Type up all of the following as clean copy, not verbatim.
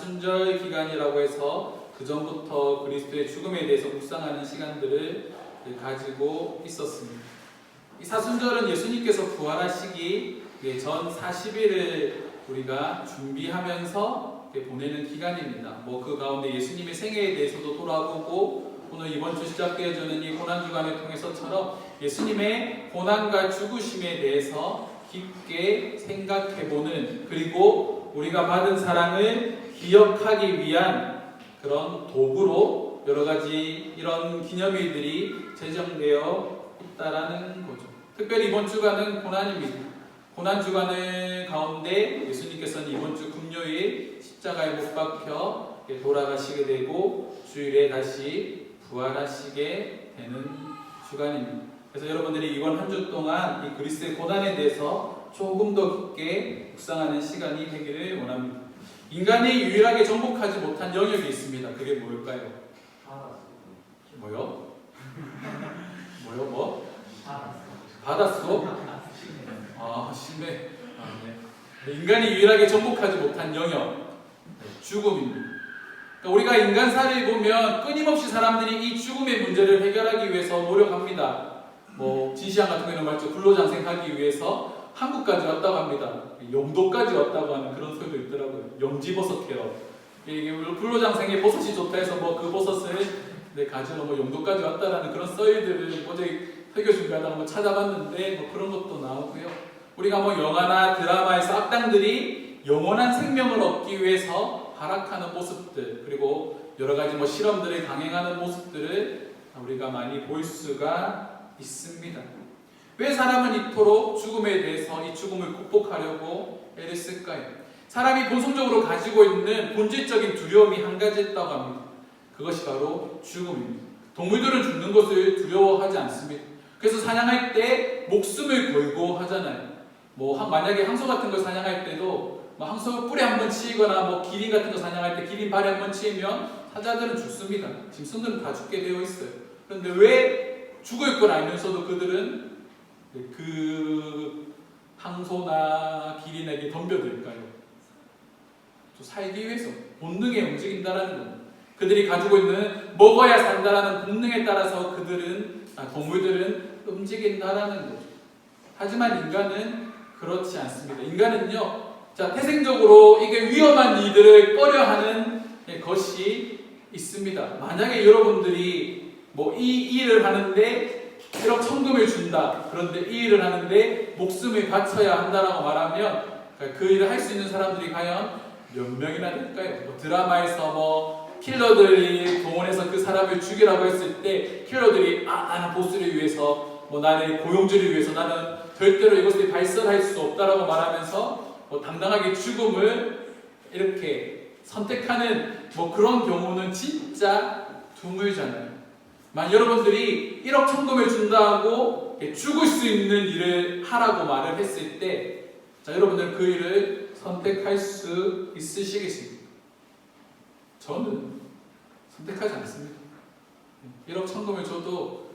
사순절 기간이라고 해서 그 전부터 그리스도의 죽음에 대해서 묵상하는 시간들을 가지고 있었습니다. 이 사순절은 예수님께서 부활하시기 전 40일을 우리가 준비하면서 보내는 기간입니다. 그 가운데 예수님의 생애에 대해서도 돌아보고 오늘 이번 주 시작되어지는 이 고난주간을 통해서처럼 예수님의 고난과 죽으심에 대해서 깊게 생각해보는, 그리고 우리가 받은 사랑을 기억하기 위한 그런 도구로 여러 가지 이런 기념일들이 제정되어 있다라는 거죠. 특별히 이번 주간은 고난입니다. 고난주간을 가운데 예수님께서는 이번 주 금요일 십자가에 못 박혀 돌아가시게 되고 주일에 다시 부활하시게 되는 주간입니다. 그래서 여러분들이 이번 한 주 동안 이 그리스도의 고난에 대해서 조금 더 깊게 묵상하는 시간이 되기를 원합니다. 인간이 유일하게 정복하지 못한 영역이 있습니다. 그게 뭘까요? 뭐요? 뭐요? 바닷속? 심해. 네. 인간이 유일하게 정복하지 못한 영역, 죽음입니다. 그러니까 우리가 인간사를 보면 끊임없이 사람들이 이 죽음의 문제를 해결하기 위해서 노력합니다. 진시황 같은 경우는 말이죠. 불로장생하기 위해서 한국까지 왔다고 합니다. 영도까지 왔다고 하는 그런 소리도 있더라고요. 영지버섯회로. 이게 불로장생에 버섯이 좋다 해서 그 버섯을 가지러 영도까지 왔다라는 그런 썰들을 어제 설교 준비하다가 찾아봤는데 그런 것도 나오고요. 우리가 영화나 드라마에서 악당들이 영원한 생명을 얻기 위해서 발악하는 모습들, 그리고 여러 가지 실험들을 강행하는 모습들을 우리가 많이 볼 수가 있습니다. 왜 사람은 이토록 죽음에 대해서 이 죽음을 극복하려고 애를 쓸까요? 사람이 본성적으로 가지고 있는 본질적인 두려움이 한 가지 있다고 합니다. 그것이 바로 죽음입니다. 동물들은 죽는 것을 두려워하지 않습니다. 그래서 사냥할 때 목숨을 걸고 하잖아요. 만약에 항소 같은 걸 사냥할 때도 항소 뿔에 한번 치거나 기린 같은 거 사냥할 때 기린 발에 한번 치면 사자들은 죽습니다. 짐승들은 다 죽게 되어 있어요. 그런데 왜 죽을 걸 알면서도 그들은 그 항소나 기린에게 덤벼들까요? 살기 위해서 본능에 움직인다라는 겁니다. 그들이 가지고 있는 먹어야 산다라는 본능에 따라서 동물들은 움직인다라는 거죠. 하지만 인간은 그렇지 않습니다. 인간은요, 태생적으로 이게 위험한 일들을 꺼려하는 것이 있습니다. 만약에 여러분들이 이 일을 하는데 1억 천금을 준다. 그런데 이 일을 하는데 목숨을 바쳐야 한다라고 말하면 그 일을 할 수 있는 사람들이 과연 몇 명이나 될까요? 드라마에서 킬러들이 동원해서 그 사람을 죽이라고 했을 때 킬러들이 나는 보스를 위해서 나의 고용주를 위해서 나는 절대로 이것을 발설할 수 없다라고 말하면서 당당하게 죽음을 이렇게 선택하는 그런 경우는 진짜 드물잖아요. 여러분들이 1억 천금을 준다고 죽을 수 있는 일을 하라고 말을 했을 때 여러분들 그 일을 선택할 수 있으시겠습니까? 저는 선택하지 않습니다. 1억 천금을 줘도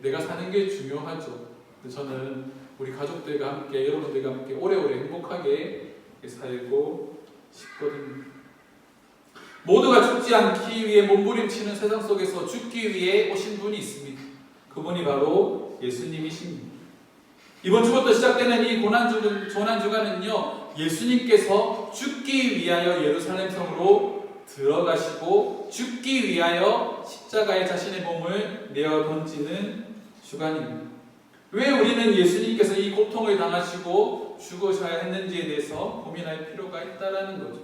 내가 사는 게 중요하죠. 저는 우리 가족들과 함께, 여러분들과 함께 오래오래 행복하게 살고 싶거든요. 모두가 죽지 않기 위해 몸부림치는 세상 속에서 죽기 위해 오신 분이 있습니다. 그분이 바로 예수님이십니다. 이번 주부터 시작되는 이 고난주간은요, 예수님께서 죽기 위하여 예루살렘 성으로 들어가시고 죽기 위하여 십자가에 자신의 몸을 내어 던지는 주간입니다. 왜 우리는 예수님께서 이 고통을 당하시고 죽으셔야 했는지에 대해서 고민할 필요가 있다는 거죠.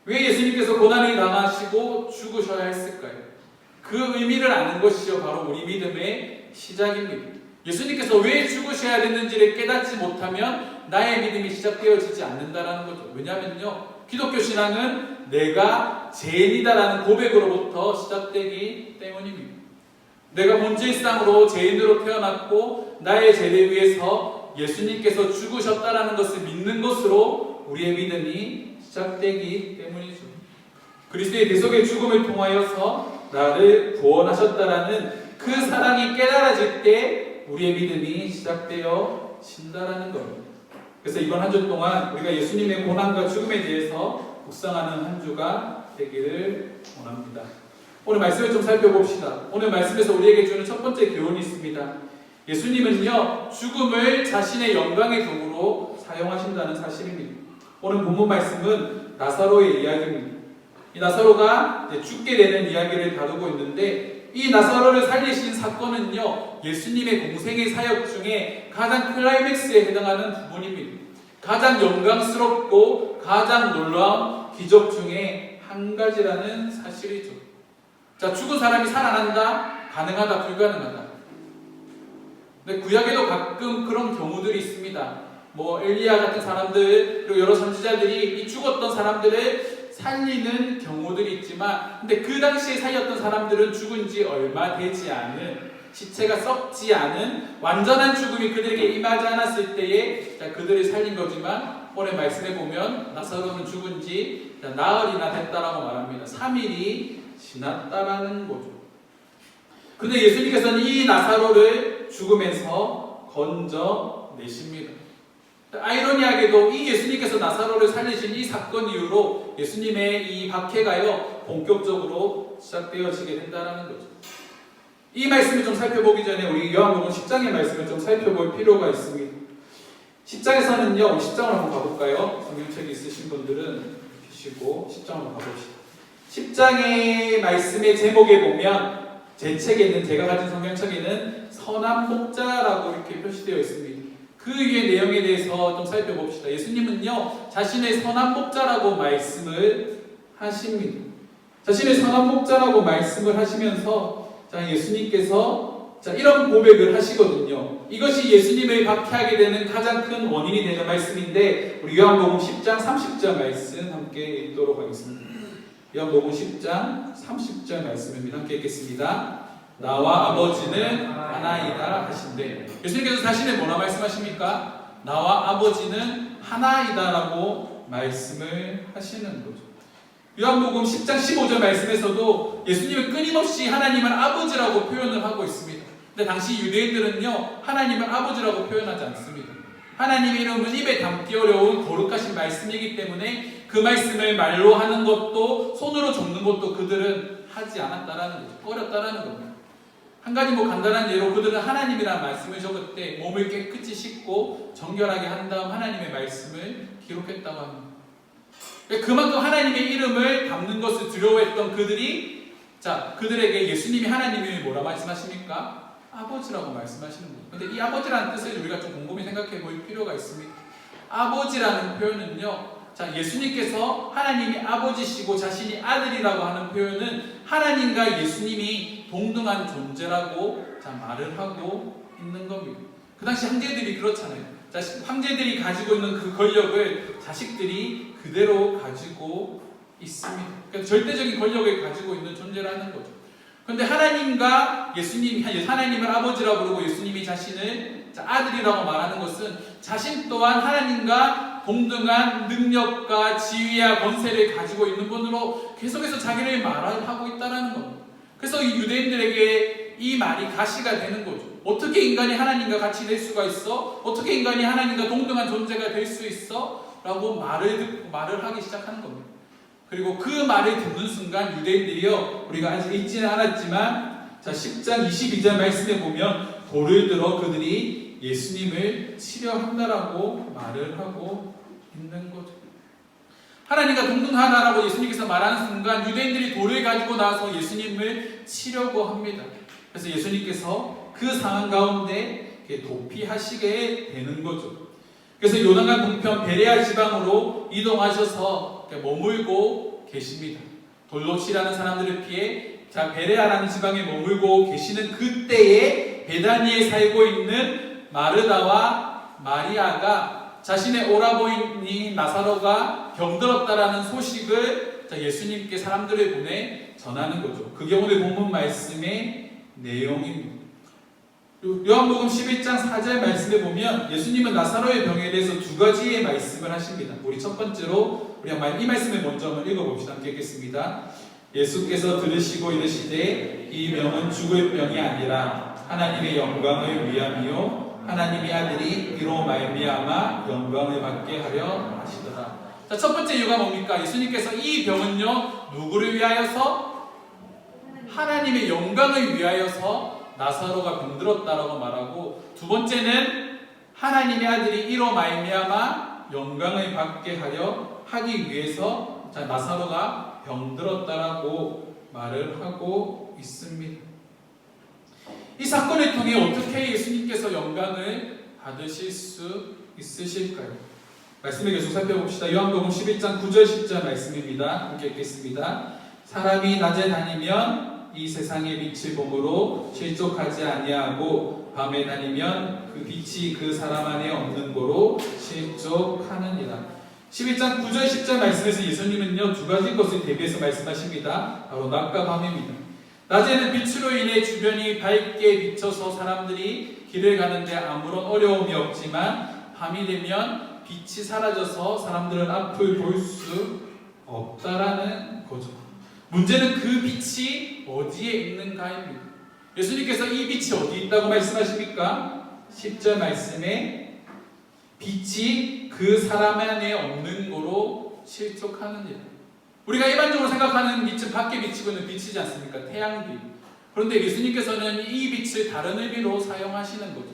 왜 예수님께서 고난을 당하시고 죽으셔야 했을까요? 그 의미를 아는 것이요 바로 우리 믿음의 시작입니다. 예수님께서 왜 죽으셔야 됐는지를 깨닫지 못하면 나의 믿음이 시작되어지지 않는다는 거죠. 왜냐하면요, 기독교 신앙은 내가 죄인이다라는 고백으로부터 시작되기 때문입니다. 내가 본질상으로 죄인으로 태어났고 나의 죄를 위해서 예수님께서 죽으셨다라는 것을 믿는 것으로 우리의 믿음이 시작되기 때문이죠. 그리스도의 대속의 죽음을 통하여서 나를 구원하셨다라는 그 사랑이 깨달아질 때 우리의 믿음이 시작되어진다라는 겁니다. 그래서 이번 한 주 동안 우리가 예수님의 고난과 죽음에 대해서 묵상하는 한 주가 되기를 원합니다. 오늘 말씀을 좀 살펴봅시다. 오늘 말씀에서 우리에게 주는 첫 번째 교훈이 있습니다. 예수님은요, 죽음을 자신의 영광의 도구로 사용하신다는 사실입니다. 오늘 본문 말씀은 나사로의 이야기입니다. 이 나사로가 죽게 되는 이야기를 다루고 있는데, 이 나사로를 살리신 사건은요, 예수님의 공생의 사역 중에 가장 클라이맥스에 해당하는 부분입니다. 가장 영광스럽고 가장 놀라운 기적 중에 한 가지라는 사실이죠. 자, 죽은 사람이 살아난다? 가능하다? 불가능하다? 근데 구약에도 가끔 그런 경우들이 있습니다. 뭐 엘리야 같은 사람들, 그리고 여러 선지자들이 이 죽었던 사람들을 살리는 경우들이 있지만, 근데 그 당시에 살렸던 사람들은 죽은 지 얼마 되지 않은, 시체가 썩지 않은 완전한 죽음이 그들에게 임하지 않았을 때에 그들을 살린 거지만, 오늘 말씀해 보면 나사로는 죽은 지 나흘이나 됐다라고 말합니다. 3일이 지났다라는 거죠. 근데 예수님께서는 이 나사로를 죽음에서 건져내십니다. 아이러니하게도 이 예수님께서 나사로를 살리신 이 사건 이후로 예수님의 이 박해가요, 본격적으로 시작되어지게 된다는 거죠. 이 말씀을 좀 살펴보기 전에 우리 요한복음 10장의 말씀을 좀 살펴볼 필요가 있습니다. 10장에서는요, 10장을 한번 가볼까요? 성경책이 있으신 분들은 펴시고 10장을 한번 가봅시다. 10장의 말씀의 제목에 보면, 제 책에 있는, 제가 가진 성경책에는 선한 목자라고 이렇게 표시되어 있습니다. 그 위의 내용에 대해서 좀 살펴봅시다. 예수님은요, 자신의 선한 목자라고 말씀을 하십니다. 자신의 선한 목자라고 말씀을 하시면서, 예수님께서 이런 고백을 하시거든요. 이것이 예수님을 박해하게 되는 가장 큰 원인이 되는 말씀인데, 우리 요한복음 10장 30절 말씀 함께 읽도록 하겠습니다. 요한복음 10장 30절 말씀입니다. 함께 읽겠습니다. 나와 아버지는 하나이다 하신대. 예수님께서 자신을 뭐라 말씀하십니까? 나와 아버지는 하나이다라고 말씀을 하시는 거죠. 요한복음 10장 15절 말씀에서도 예수님은 끊임없이 하나님을 아버지라고 표현을 하고 있습니다. 근데 당시 유대인들은요, 하나님을 아버지라고 표현하지 않습니다. 하나님의 이름은 입에 담기 어려운 거룩하신 말씀이기 때문에 그 말씀을 말로 하는 것도, 손으로 적는 것도 그들은 하지 않았다라는 거죠. 꺼렸다라는 겁니다. 한 가지 간단한 예로, 그들은 하나님이라는 말씀을 적을 때 몸을 깨끗이 씻고 정결하게 한 다음 하나님의 말씀을 기록했다고 합니다. 그만큼 하나님의 이름을 담는 것을 두려워했던 그들이, 그들에게 예수님이 하나님이 뭐라 말씀하십니까? 아버지라고 말씀하시는 거예요. 근데 이 아버지라는 뜻을 우리가 좀 곰곰이 생각해 볼 필요가 있습니다. 아버지라는 표현은요, 예수님께서 하나님이 아버지시고 자신이 아들이라고 하는 표현은 하나님과 예수님이 동등한 존재라고 말을 하고 있는 겁니다. 그 당시 황제들이 그렇잖아요. 황제들이 가지고 있는 그 권력을 자식들이 그대로 가지고 있습니다. 그러니까 절대적인 권력을 가지고 있는 존재라는 거죠. 그런데 하나님과 예수님이, 하나님을 아버지라고 부르고 예수님이 자신을 아들이라고 말하는 것은 자신 또한 하나님과 동등한 능력과 지위와 권세를 가지고 있는 분으로 계속해서 자기를 말하고 있다는 겁니다. 그래서 이 유대인들에게 이 말이 가시가 되는 거죠. 어떻게 인간이 하나님과 같이 될 수가 있어? 어떻게 인간이 하나님과 동등한 존재가 될 수 있어? 라고 말을 듣고 말을 하기 시작하는 겁니다. 그리고 그 말을 듣는 순간 유대인들이요, 우리가 아직 읽지는 않았지만 10장 22절 말씀에 보면 돌을 들어 그들이 예수님을 치려 한다라고 말을 하고 있는 거죠. 하나님과 동등하다라고 예수님께서 말하는 순간 유대인들이 돌을 가지고 나와서 예수님을 치려고 합니다. 그래서 예수님께서 그 상황 가운데 도피하시게 되는 거죠. 그래서 요단강 동편 베레아 지방으로 이동하셔서 머물고 계십니다. 돌로 치라는 사람들을 피해 베레아라는 지방에 머물고 계시는 그때에 베다니에 살고 있는 마르다와 마리아가 자신의 오라버니 나사로가 병들었다라는 소식을 예수님께 사람들을 보내 전하는 거죠. 그게 오늘 본문 말씀의 내용입니다. 요한복음 11장 4절 말씀에 보면 예수님은 나사로의 병에 대해서 두 가지의 말씀을 하십니다. 우리 첫 번째로 우리 이 말씀을 먼저 한번 읽어봅시다. 함께 읽겠습니다. 예수께서 들으시고 이르시되 이 병은 죽을 병이 아니라 하나님의 영광을 위함이요 하나님의 아들이 이로 말미암아 영광을 받게 하려 하시더라. 자, 첫 번째 이유가 뭡니까? 예수님께서 이 병은요, 누구를 위하여서? 하나님의 영광을 위하여서 나사로가 병들었다라고 말하고, 두 번째는 하나님의 아들이 이로 말미암아 영광을 받게 하기 위해서 나사로가 병들었다라고 말을 하고 있습니다. 이 사건을 통해 어떻게 예수님께서 영광을 받으실 수 있으실까요? 말씀을 계속 살펴봅시다. 요한복음 11장 9절 10절 말씀입니다. 함께 읽겠습니다. 사람이 낮에 다니면 이 세상의 빛을 보므로 실족하지 아니하고 밤에 다니면 그 빛이 그 사람 안에 없는 고로 실족하느니라. 11장 9절 10절 말씀에서 예수님은요, 두 가지 것을 대비해서 말씀하십니다. 바로 낮과 밤입니다. 낮에는 빛으로 인해 주변이 밝게 비쳐서 사람들이 길을 가는데 아무런 어려움이 없지만, 밤이 되면 빛이 사라져서 사람들은 앞을 볼 수 없다라는 거죠. 문제는 그 빛이 어디에 있는가입니다. 예수님께서 이 빛이 어디 있다고 말씀하십니까? 10절 말씀에 빛이 그 사람 안에 없는 거로 실족하느니라. 우리가 일반적으로 생각하는 빛은 밖에 비치고 있는 빛이지 않습니까? 태양빛. 그런데 예수님께서는 이 빛을 다른 의미로 사용하시는 거죠.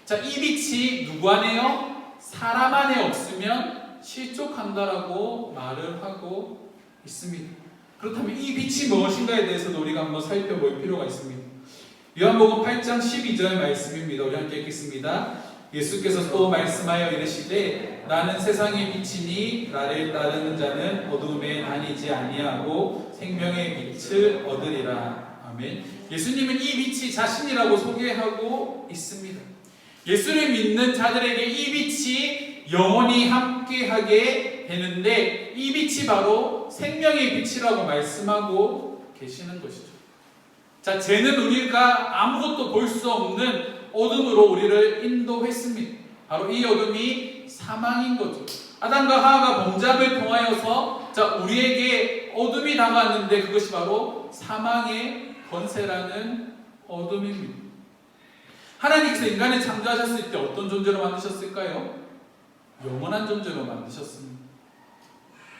자, 이 빛이 누구 안에요? 사람 안에 없으면 실족한다라고 말을 하고 있습니다. 그렇다면 이 빛이 무엇인가에 대해서도 우리가 한번 살펴볼 필요가 있습니다. 요한복음 8장 12절 말씀입니다. 우리 함께 읽겠습니다. 예수께서 또 말씀하여 이르시되 나는 세상의 빛이니 나를 따르는 자는 어둠에 다니지 아니하고 생명의 빛을 얻으리라. 아멘. 예수님은 이 빛이 자신이라고 소개하고 있습니다. 예수를 믿는 자들에게 이 빛이 영원히 함께하게 되는데, 이 빛이 바로 생명의 빛이라고 말씀하고 계시는 것이죠. 자, 죄는 우리가 아무것도 볼 수 없는 어둠으로 우리를 인도했습니다. 바로 이 어둠이 사망인 거죠. 아담과 하와가 범죄함을 통하여서 우리에게 어둠이 다가왔는데, 그것이 바로 사망의 권세라는 어둠입니다. 하나님께서 인간을 창조하셨을 때 어떤 존재로 만드셨을까요? 영원한 존재로 만드셨습니다.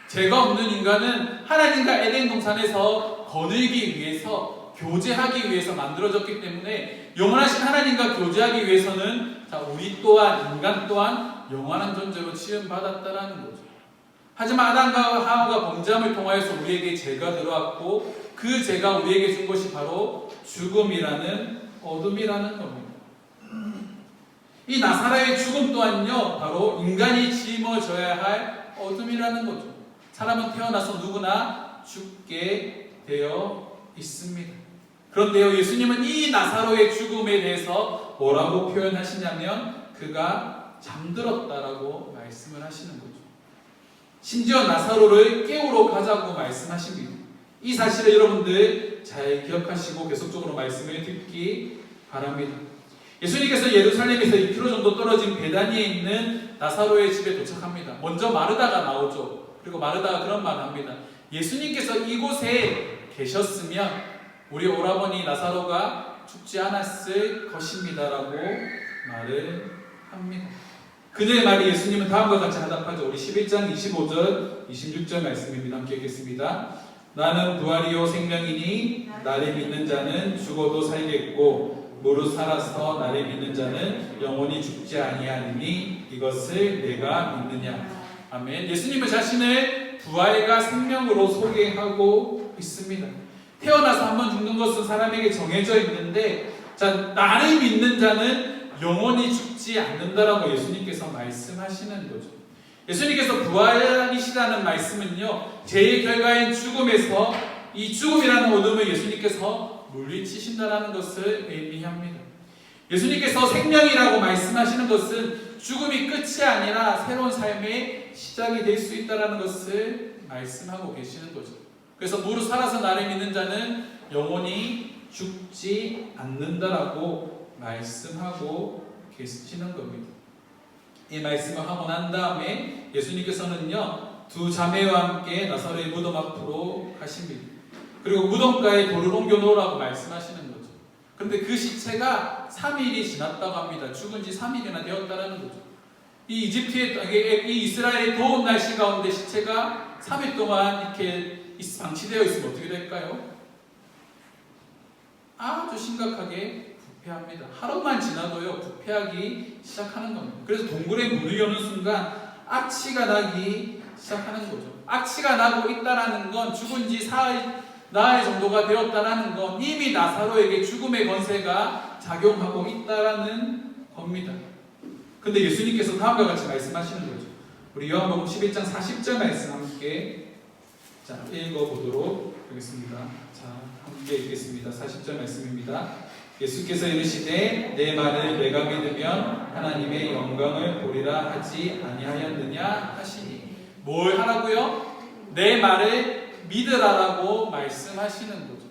죄가 없는 인간은 하나님과 에덴 동산에서 거느리기 위해서, 교제하기 위해서 만들어졌기 때문에, 영원하신 하나님과 교제하기 위해서는 우리 또한, 인간 또한 영원한 존재로 취급받았다라는 거죠. 하지만 아담과 하와가 범죄함을 통하여서 우리에게 죄가 들어왔고, 그 죄가 우리에게 준 것이 바로 죽음이라는 어둠이라는 겁니다. 이 나사로의 죽음 또한요, 바로 인간이 짊어져야 할 어둠이라는 거죠. 사람은 태어나서 누구나 죽게 되어 있습니다. 그런데요, 예수님은 이 나사로의 죽음에 대해서 뭐라고 표현하시냐면, 그가 잠들었다라고 말씀을 하시는 거죠. 심지어 나사로를 깨우러 가자고 말씀하십니다. 이 사실을 여러분들 잘 기억하시고 계속적으로 말씀을 듣기 바랍니다. 예수님께서 예루살렘에서 2km 정도 떨어진 베다니에 있는 나사로의 집에 도착합니다. 먼저 마르다가 나오죠. 그리고 마르다가 그런 말을 합니다. 예수님께서 이곳에 계셨으면 우리 오라버니 나사로가 죽지 않았을 것입니다라고 말을 합니다. 그녀의 말이 예수님은 다음과 같이 대답하죠. 우리 11장 25절 26절 말씀입니다. 함께 읽겠습니다. 나는 부활이요 생명이니 나를 믿는 자는 죽어도 살겠고 무릇 살아서 나를 믿는 자는 영원히 죽지 아니하리니 이것을 내가 믿느냐. 아멘. 예수님은 자신을 부활과 생명으로 소개하고 있습니다. 태어나서 한번 죽는 것은 사람에게 정해져 있는데, 나를 믿는 자는 영원히 죽지 않는다라고 예수님께서 말씀하시는 거죠. 예수님께서 부활이시라는 말씀은요, 죄의 결과인 죽음에서 이 죽음이라는 어둠을 예수님께서 물리치신다라는 것을 의미합니다. 예수님께서 생명이라고 말씀하시는 것은 죽음이 끝이 아니라 새로운 삶의 시작이 될 수 있다는 것을 말씀하고 계시는 거죠. 그래서 무릇 살아서 나를 믿는 자는 영원히 죽지 않는다라고 말씀하고 계시는 겁니다. 이 말씀을 하고 난 다음에 예수님께서는요, 두 자매와 함께 나사로의 무덤 앞으로 가십니다. 그리고 무덤가에 돌을 옮겨 놓으라고 말씀하시는 거죠. 그런데 그 시체가 3일이 지났다고 합니다. 죽은 지 3일이나 되었다라는 거죠. 이 이집트의 이 이스라엘의 더운 날씨 가운데 시체가 3일 동안 이렇게 방치되어 있으면 어떻게 될까요? 아주 심각하게 부패합니다. 하루만 지나도요 부패하기 시작하는 겁니다. 그래서 동굴의 문을 여는 순간 악취가 나기 시작하는 거죠. 악취가 나고 있다라는 건 죽은 지 나흘 정도가 되었다라는 건 이미 나사로에게 죽음의 권세가 작용하고 있다라는 겁니다. 근데 예수님께서 다음과 같이 말씀하시는 거죠. 우리 요한복음 11장 40절 말씀 함께 읽어보도록 하겠습니다. 함께 읽겠습니다. 40절 말씀입니다. 예수께서 이르시되 내 말을 내가 믿으면 하나님의 영광을 보리라 하지 아니하였느냐 하시니. 뭘 하라고요? 내 말을 믿으라라고 말씀하시는 거죠.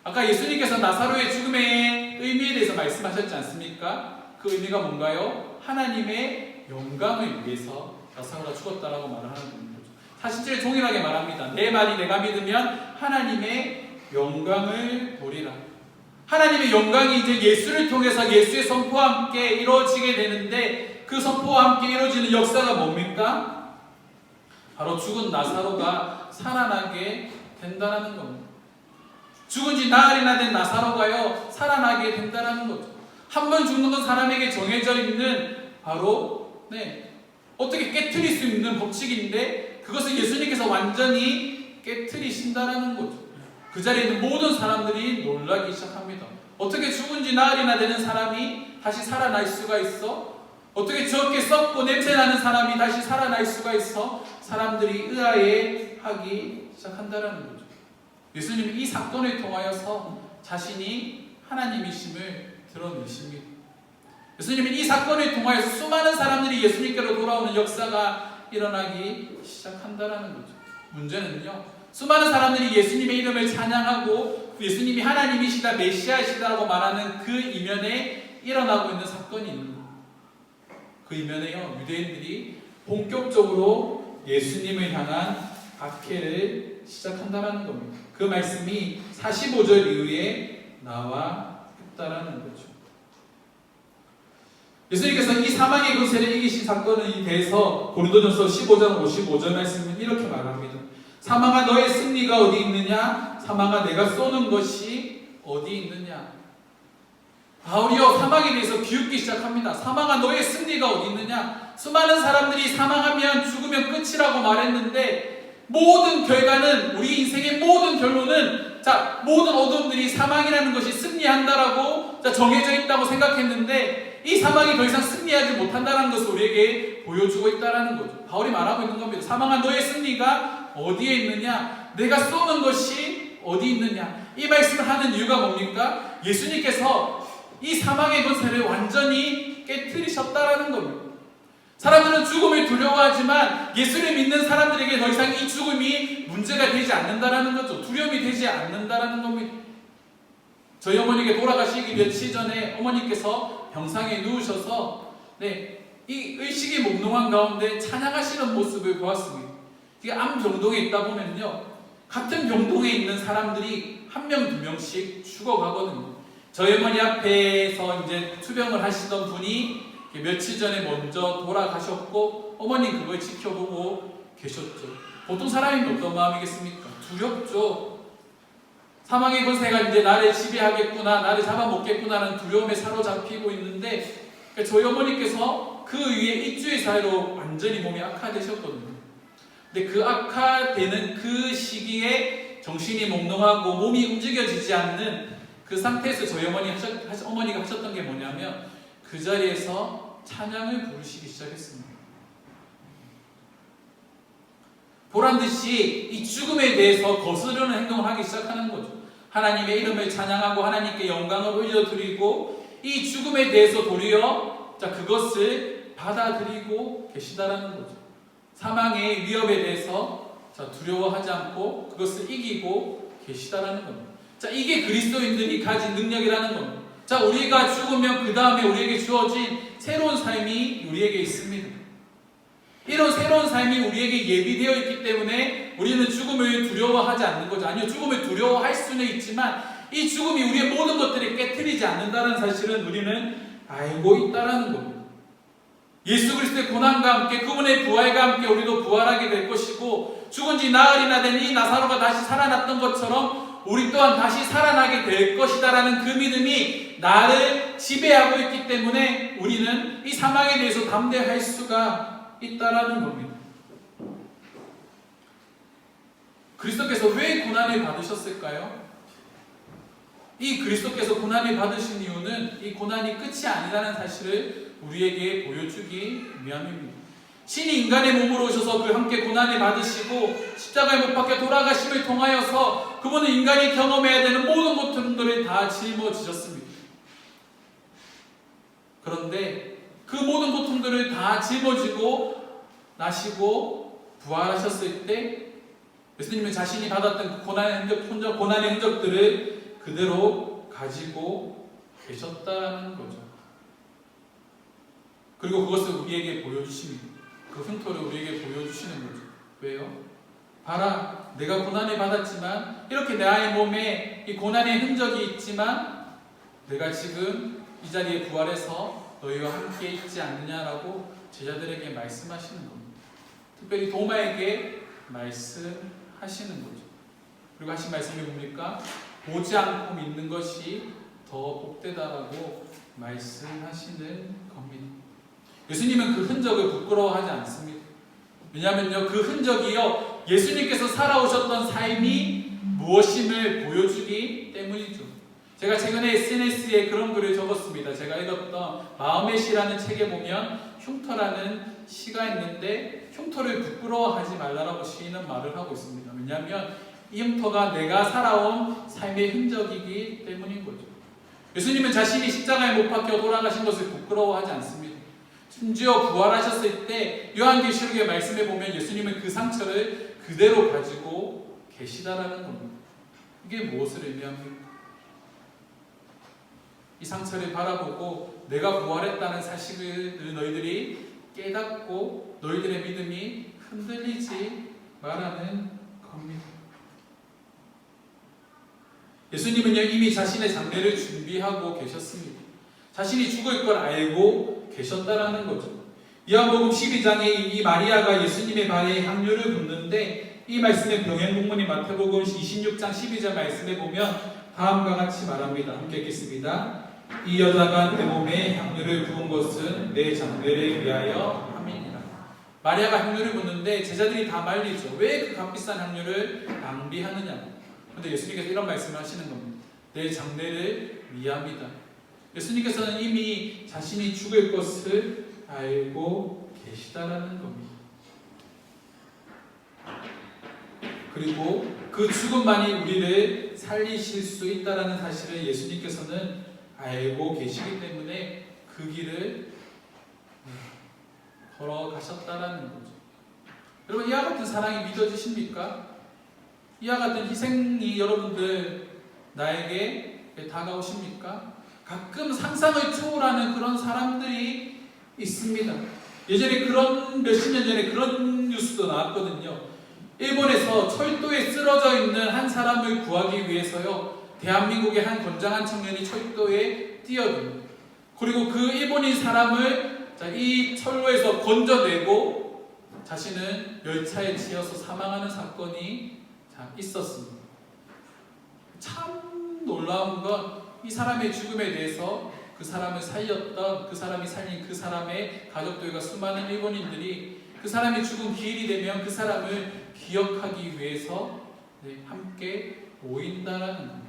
아까 예수님께서 나사로의 죽음의 의미에 대해서 말씀하셨지 않습니까? 그 의미가 뭔가요? 하나님의 영광을 위해서 나사로가 죽었다라고 말을 하는 거죠. 40절에 동일하게 말합니다. 내 말이 내가 믿으면 하나님의 영광을 보리라. 하나님의 영광이 이제 예수를 통해서 예수의 선포와 함께 이루어지게 되는데, 그 선포와 함께 이루어지는 역사가 뭡니까? 바로 죽은 나사로가 살아나게 된다는 겁니다. 죽은 지 나흘이나 된 나사로가요 살아나게 된다는 거죠. 한 번 죽는 건 사람에게 정해져 있는 바로 어떻게 깨트릴 수 있는 법칙인데, 그것을 예수님께서 완전히 깨트리신다는 거죠. 그 자리에 있는 모든 사람들이 놀라기 시작합니다. 어떻게 죽은 지 나흘이나 되는 사람이 다시 살아날 수가 있어? 어떻게 저렇게 썩고 냄새나는 사람이 다시 살아날 수가 있어? 사람들이 의아해하기 시작한다는 거죠. 예수님이 이 사건을 통하여서 자신이 하나님이심을 드러내십니다. 예수님은 이 사건을 통하여서 수많은 사람들이 예수님께로 돌아오는 역사가 일어나기 시작한다는 거죠. 문제는요, 수많은 사람들이 예수님의 이름을 찬양하고 예수님이 하나님이시다, 메시아시다라고 말하는 그 이면에 일어나고 있는 사건이 있는 거예요. 그 이면에요, 유대인들이 본격적으로 예수님을 향한 박해를 시작한다는 겁니다. 그 말씀이 45절 이후에 나와 있다라는 거죠. 예수님께서 이 사망의 권세를 이기신 사건에 대해서 고린도전서 15장 55절 말씀은 이렇게 말합니다. 사망아 너의 승리가 어디 있느냐? 사망아 내가 쏘는 것이 어디 있느냐? 바울이요 사망에 대해서 비웃기 시작합니다. 사망아 너의 승리가 어디 있느냐? 수많은 사람들이 사망하면 죽으면 끝이라고 말했는데, 모든 결과는, 우리 인생의 모든 결론은 모든 어둠들이 사망이라는 것이 승리한다라고 정해져 있다고 생각했는데, 이 사망이 더 이상 승리하지 못한다는 것을 우리에게 보여주고 있다는 거죠. 바울이 말하고 있는 겁니다. 사망아 너의 승리가 어디에 있느냐? 내가 쏘는 것이 어디 있느냐? 이 말씀을 하는 이유가 뭡니까? 예수님께서 이 사망의 권세를 완전히 깨트리셨다라는 겁니다. 사람들은 죽음을 두려워하지만 예수를 믿는 사람들에게 더 이상 이 죽음이 문제가 되지 않는다라는 거죠. 두려움이 되지 않는다라는 겁니다. 저희 어머니가 돌아가시기 며칠 전에 어머니께서 병상에 누우셔서 이 의식이 몽롱한 가운데 찬양하시는 모습을 보았습니다. 이게 암 병동에 있다 보면요, 같은 병동에 있는 사람들이 한 명, 두 명씩 죽어가거든요. 저희 어머니 앞에서 이제 투병을 하시던 분이 며칠 전에 먼저 돌아가셨고, 어머니 그걸 지켜보고 계셨죠. 보통 사람이 어떤 마음이겠습니까? 두렵죠. 사망의 권세가 이제 나를 지배하겠구나, 나를 잡아먹겠구나는 두려움에 사로잡히고 있는데, 저희 어머니께서 그 위에 일주일 사이로 완전히 몸이 악화되셨거든요. 근데 그 악화되는 그 시기에 정신이 몽롱하고 몸이 움직여지지 않는 그 상태에서 저희 어머니가 하셨던 게 뭐냐면, 그 자리에서 찬양을 부르시기 시작했습니다. 보란듯이 이 죽음에 대해서 거스르는 행동을 하기 시작하는 거죠. 하나님의 이름을 찬양하고 하나님께 영광을 올려드리고, 이 죽음에 대해서 도리어 그것을 받아들이고 계시다라는 거죠. 사망의 위협에 대해서 두려워하지 않고 그것을 이기고 계시다라는 겁니다. 이게 그리스도인들이 가진 능력이라는 겁니다. 우리가 죽으면 그 다음에 우리에게 주어진 새로운 삶이 우리에게 있습니다. 이런 새로운 삶이 우리에게 예비되어 있기 때문에 우리는 죽음을 두려워하지 않는 거죠. 아니요, 죽음을 두려워할 수는 있지만 이 죽음이 우리의 모든 것들을 깨트리지 않는다는 사실은 우리는 알고 있다라는 겁니다. 예수 그리스도의 고난과 함께 그분의 부활과 함께 우리도 부활하게 될 것이고, 죽은 지 나흘이나 된 이 나사로가 다시 살아났던 것처럼 우리 또한 다시 살아나게 될 것이다라는 그 믿음이 나를 지배하고 있기 때문에 우리는 이 사망에 대해서 담대할 수가 있다라는 겁니다. 그리스도께서 왜 고난을 받으셨을까요? 이 그리스도께서 고난을 받으신 이유는 이 고난이 끝이 아니라는 사실을 우리에게 보여주기 위함입니다. 신이 인간의 몸으로 오셔서 그 함께 고난을 받으시고 십자가에 못 박혀 돌아가심을 통하여서 그분은 인간이 경험해야 되는 모든 고통들을 다 짊어지셨습니다. 그런데 그 모든 고통들을 다 짊어지고 나시고 부활하셨을 때 예수님은 자신이 받았던 고난의 흔적들을 그대로 가지고 계셨다는 거죠. 그리고 그것을 우리에게 보여주십니다. 그 흉터를 우리에게 보여주시는 거죠. 왜요? 봐라, 내가 고난을 받았지만 이렇게 나의 몸에 이 고난의 흔적이 있지만 내가 지금 이 자리에 부활해서 너희와 함께 있지 않느냐라고 제자들에게 말씀하시는 겁니다. 특별히 도마에게 말씀하시는 거죠. 그리고 하신 말씀이 뭡니까? 보지 않고 믿는 것이 더 복되다라고 말씀하시는 겁니다. 예수님은 그 흔적을 부끄러워하지 않습니다. 왜냐하면요, 그 흔적이요, 예수님께서 살아오셨던 삶이 무엇임을 보여주기 때문이죠. 제가 최근에 SNS에 그런 글을 적었습니다. 제가 읽었던 마음의 시라는 책에 보면 흉터라는 시가 있는데 흉터를 부끄러워하지 말라라고 시인은 말을 하고 있습니다. 왜냐하면 이 흉터가 내가 살아온 삶의 흔적이기 때문인 거죠. 예수님은 자신이 십자가에 못 박혀 돌아가신 것을 부끄러워하지 않습니다. 심지어 부활하셨을 때 요한계시록의 말씀에 보면 예수님은 그 상처를 그대로 가지고 계시다라는 겁니다. 이게 무엇을 의미합니까? 이 상처를 바라보고 내가 부활했다는 사실을 너희들이 깨닫고 너희들의 믿음이 흔들리지 말라는 겁니다. 예수님은요, 이미 자신의 장례를 준비하고 계셨습니다. 자신이 죽을 걸 알고 계셨다라는 거죠. 요한복음 12장에 이 마리아가 예수님의 발에 향유를 붓는데 이 말씀의 병행본문이 마태복음 26장 12절 말씀에 보면 다음과 같이 말합니다. 함께 읽겠습니다. 이 여자가 내 몸에 향유를 부은 것은 내 장례를 위하여 함이니라. 마리아가 향유를 붓는데 제자들이 다 말리죠. 왜 그 값비싼 향유를 낭비하느냐. 그런데 예수님께서 이런 말씀을 하시는 겁니다. 내 장례를 위함이다. 예수님께서는 이미 자신이 죽을 것을 알고 계시다라는 겁니다. 그리고 그 죽음만이 우리를 살리실 수 있다라는 사실을 예수님께서는 알고 계시기 때문에 그 길을 걸어가셨다라는 거죠. 여러분, 이와 같은 사랑이 믿어지십니까? 이와 같은 희생이 여러분들 나에게 다가오십니까? 가끔 상상을 초월하는 그런 사람들이 있습니다. 예전에 몇십 년 전에 그런 뉴스도 나왔거든요. 일본에서 철도에 쓰러져 있는 한 사람을 구하기 위해서요, 대한민국의 한 건장한 청년이 철도에 뛰어듭니다. 그리고 그 일본인 사람을 이 철로에서 건져내고 자신은 열차에 치여서 사망하는 사건이 있었습니다. 참 놀라운 건 이 사람의 죽음에 대해서 그 사람을 살렸던, 그 사람이 살린 그 사람의 가족들과 수많은 일본인들이 그 사람이 죽은 기일이 되면 그 사람을 기억하기 위해서 함께 모인다라는 겁니다.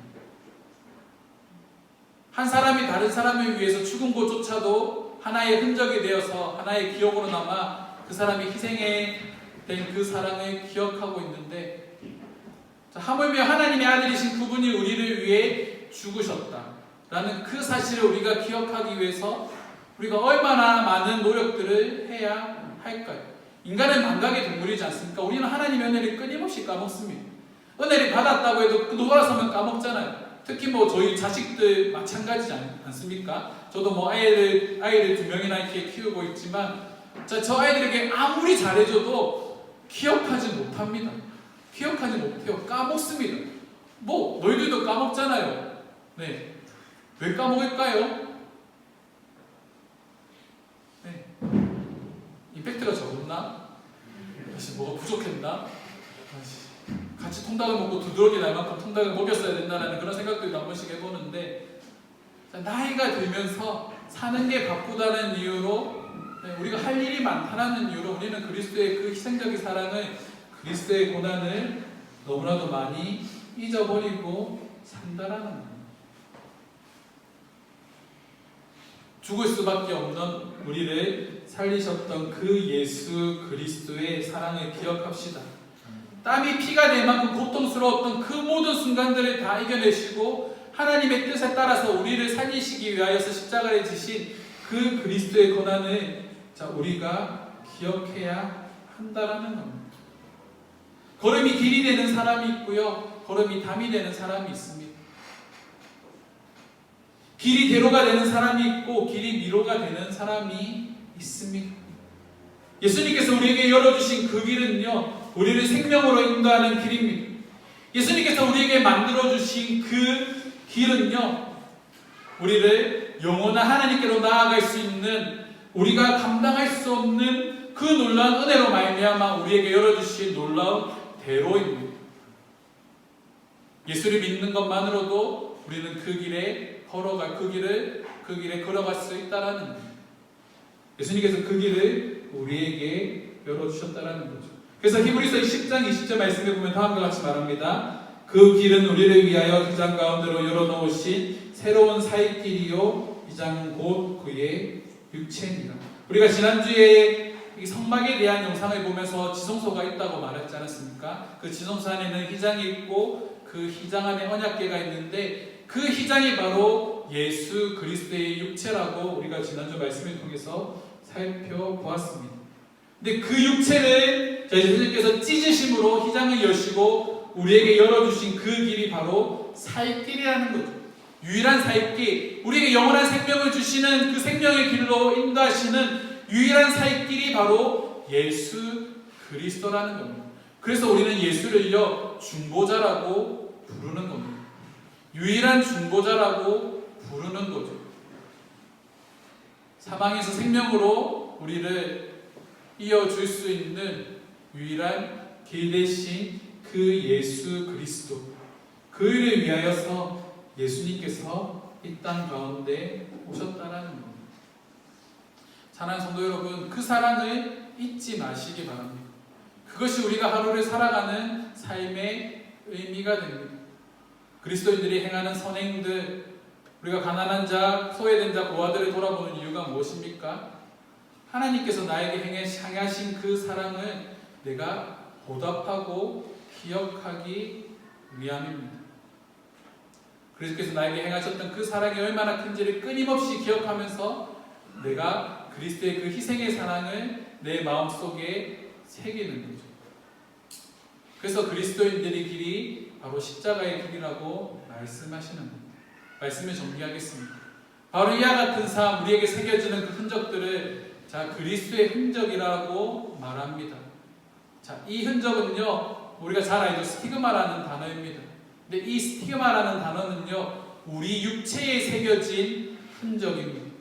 한 사람이 다른 사람을 위해서 죽은 것조차도 하나의 흔적이 되어서 하나의 기억으로 남아 그 사람이 희생에 된 그 사랑을 기억하고 있는데, 하물며 하나님의 아들이신 그분이 우리를 위해 죽으셨다라는 그 사실을 우리가 기억하기 위해서 우리가 얼마나 많은 노력들을 해야 할까요? 인간은 망각의 동물이지 않습니까? 우리는 하나님의 은혜를 끊임없이 까먹습니다. 은혜를 받았다고 해도 돌아서면 까먹잖아요. 특히 저희 자식들 마찬가지지 않습니까? 저도 아이를 2명이나 이렇게 키우고 있지만 저 아이들에게 아무리 잘해줘도 기억하지 못합니다. 기억하지 못해요. 까먹습니다. 너희들도 까먹잖아요. 네. 왜 까먹을까요? 네. 먹었나? 다시 뭐가 부족했나? 같이 통닭을 먹고 두드러기 날 만큼 통닭을 먹였어야 된다는 그런 생각도 한 번씩 해보는데, 나이가 들면서 사는 게 바쁘다는 이유로, 우리가 할 일이 많다는 이유로 우리는 그리스도의 그 희생적인 사랑을, 그리스도의 고난을 너무나도 많이 잊어버리고 산다라는 거예요. 죽을 수밖에 없는 우리를 살리셨던 그 예수 그리스도의 사랑을 기억합시다. 땀이 피가 될 만큼 고통스러웠던 그 모든 순간들을 다 이겨내시고 하나님의 뜻에 따라서 우리를 살리시기 위하여서 십자가에 지신 그 그리스도의 고난을 우리가 기억해야 한다라는 겁니다. 걸음이 길이 되는 사람이 있고요, 걸음이 담이 되는 사람이 있습니다. 길이 대로가 되는 사람이 있고 길이 미로가 되는 사람이 있습니다. 예수님께서 우리에게 열어주신 그 길은요, 우리를 생명으로 인도하는 길입니다. 예수님께서 우리에게 만들어주신 그 길은요, 우리를 영원한 하나님께로 나아갈 수 있는, 우리가 감당할 수 없는 그 놀라운 은혜로 말미암아 우리에게 열어주신 놀라운 대로입니다. 예수를 믿는 것만으로도 우리는 그 길에 걸어갈 수 있다라는 거예요. 예수님께서 그 길을 우리에게 열어주셨다라는 거죠. 그래서 히브리서 10장 20절 말씀에 보면 다음과 같이 말합니다. 그 길은 우리를 위하여 기장 가운데로 열어놓으신 새로운 살 길이요, 이장 곧 그의 육체니라. 우리가 지난주에 이 성막에 대한 영상을 보면서 지성소가 있다고 말했지 않았습니까? 그 지성소 안에는 휘장이 있고 그 휘장 안에 언약궤가 있는데, 그 휘장이 바로 예수 그리스도의 육체라고 우리가 지난주 말씀을 통해서 살펴보았습니다. 근데 그 육체를 예수님께서 찢으심으로 휘장을 여시고 우리에게 열어주신 그 길이 바로 살길이라는 거죠. 유일한 살길, 우리에게 영원한 생명을 주시는 그 생명의 길로 인도하시는 유일한 살길이 바로 예수 그리스도라는 겁니다. 그래서 우리는 예수를요, 중보자라고 부르는 겁니다. 유일한 중보자라고 부르는 거죠. 사망에서 생명으로 우리를 이어줄 수 있는 유일한 길 대신 그 예수 그리스도, 그를 위하여서 예수님께서 이 땅 가운데 오셨다라는 겁니다. 사랑하는 성도 여러분, 그 사랑을 잊지 마시기 바랍니다. 그것이 우리가 하루를 살아가는 삶의 의미가 됩니다. 그리스도인들이 행하는 선행들, 우리가 가난한 자, 소외된 자, 고아들을 돌아보는 이유가 무엇입니까? 하나님께서 나에게 행하신 그 사랑을 내가 보답하고 기억하기 위함입니다. 그리스도께서 나에게 행하셨던 그 사랑이 얼마나 큰지를 끊임없이 기억하면서 내가 그리스도의 그 희생의 사랑을 내 마음속에 새기는 거죠. 그래서 그리스도인들의 길이 바로 십자가의 길이라고 말씀하시는 겁니다. 말씀을 정리하겠습니다. 바로 이와 같은 삶, 우리에게 새겨지는 그 흔적들을 그리스도의 흔적이라고 말합니다. 이 흔적은요, 우리가 잘 알죠. 스티그마라는 단어입니다. 근데 이 스티그마라는 단어는요, 우리 육체에 새겨진 흔적입니다.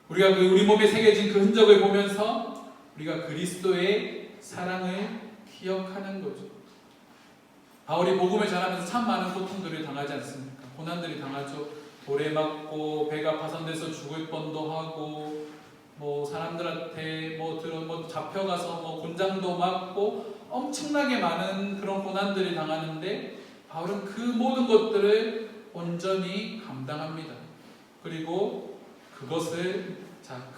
우리가 우리 몸에 새겨진 그 흔적을 보면서 우리가 그리스도의 사랑을 기억하는 거죠. 바울이 복음을 전하면서 참 많은 고통들을 당하지 않습니까? 고난들이 당하죠. 돌에 맞고 배가 파손돼서 죽을 뻔도 하고, 사람들한테 잡혀가서 곤장도 맞고 엄청나게 많은 그런 고난들이 당하는데, 바울은 그 모든 것들을 온전히 감당합니다. 그리고 그것을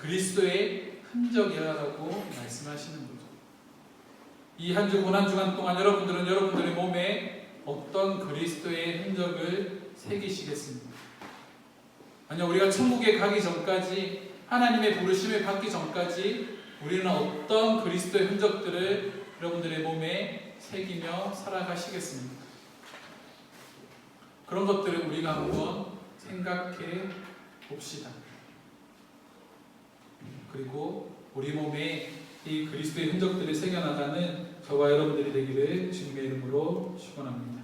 그리스도의 흔적이라고 말씀하시는 거죠. 이 한 주 고난 주간 동안 여러분들은 여러분들의 몸에 어떤 그리스도의 흔적을 새기시겠습니까? 아니요, 우리가 천국에 가기 전까지, 하나님의 부르심을 받기 전까지 우리는 어떤 그리스도의 흔적들을 여러분들의 몸에 새기며 살아가시겠습니까? 그런 것들을 우리가 한번 생각해 봅시다. 그리고 우리 몸에 이 그리스도의 흔적들을 새겨나가는 저와 여러분들이 되기를 주님의 이름으로 축원합니다.